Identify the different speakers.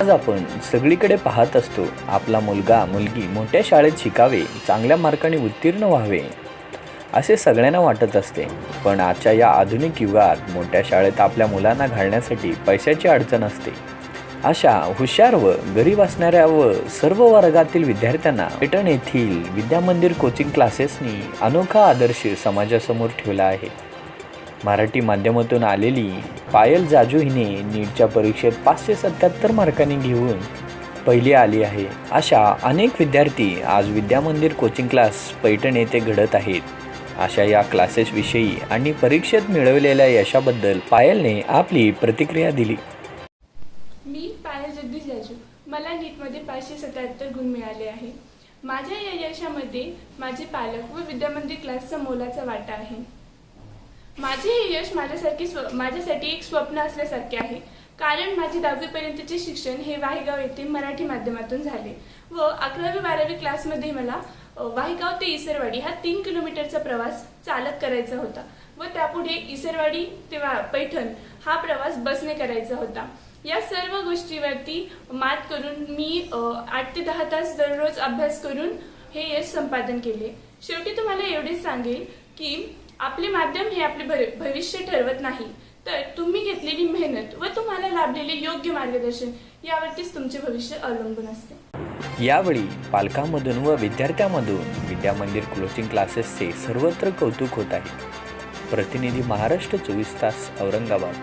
Speaker 1: आज आपण सगळीकडे पाहत असतो, आपला मुलगा मुलगी मोठ्या शाळेत शिकावे, चांगल्या मार्काने उत्तीर्ण व्हावे असे सगळ्यांना वाटत असते। पण आजच्या या आधुनिक युगात मोठ्या शाळेत आपल्या मुलांना घालण्यासाठी पैशाची अडचण असते। अशा हुशार व गरीब असणाऱ्या व सर्व वर्गातील विद्यार्थ्यांना पैठण येथील विद्यामंदिर कोचिंग क्लासेसनी अनोखा आदर्श समाजासमोर ठेवला आहे। मराठी माध्यमातून आलेली पायल जाजू हिने नीटच्या परीक्षेत 577 मार्कांनी घेऊन पहिली आली आहे। अशा अनेक विद्यार्थी आज विद्यामंदिर कोचिंग क्लास पैठण येथे घडत आहेत। अशा या क्लासेसविषयी आणि परीक्षेत मिळवलेल्या यशाबद्दल पायलने आपली प्रतिक्रिया दिली।
Speaker 2: मी पायल जगदीश जाजू, मला नीटमध्ये 577 गुण मिळाले आहे। माझ्या या यशामध्ये माझे पालक व विद्यामंदिर क्लासचा मोलाचा वाटा आहे। माझे हे यश माझ्यासाठी एक स्वप्न असल्यासारखे आहे, कारण माझे 10वी पर्यंतचे शिक्षण हे वाहेगाव येथे मराठी माध्यमातून झाले व 11वी-12वी क्लासमध्ये मला वाहेगाव ते इसरवाडी हा 3 किलोमीटरचा प्रवास चालत करायचा होता व त्यापुढे इसरवाडी ते पैठण हा प्रवास बसने करायचा होता। या सर्व गोष्टीवरती मात करून मी 8 ते 10 तास दररोज अभ्यास करून हे यश संपादन केले। शेवटी तुम्हाला एवढेच सांगेल की आपले माध्यम हे आपले भविष्य ठरवत नाही, तर तुम्ही घेतलेली मेहनत व तुम्हाला लाभलेले योग्य मार्गदर्शन यावरतीच तुमचे भविष्य अवलंबून असते।
Speaker 1: यावेळी पालकांमधून व विद्यार्थ्यांमधून विद्यामंदिर कोचिंग क्लासेसचे सर्वत्र कौतुक होत आहे। प्रतिनिधी महाराष्ट्र 24 तास औरंगाबाद।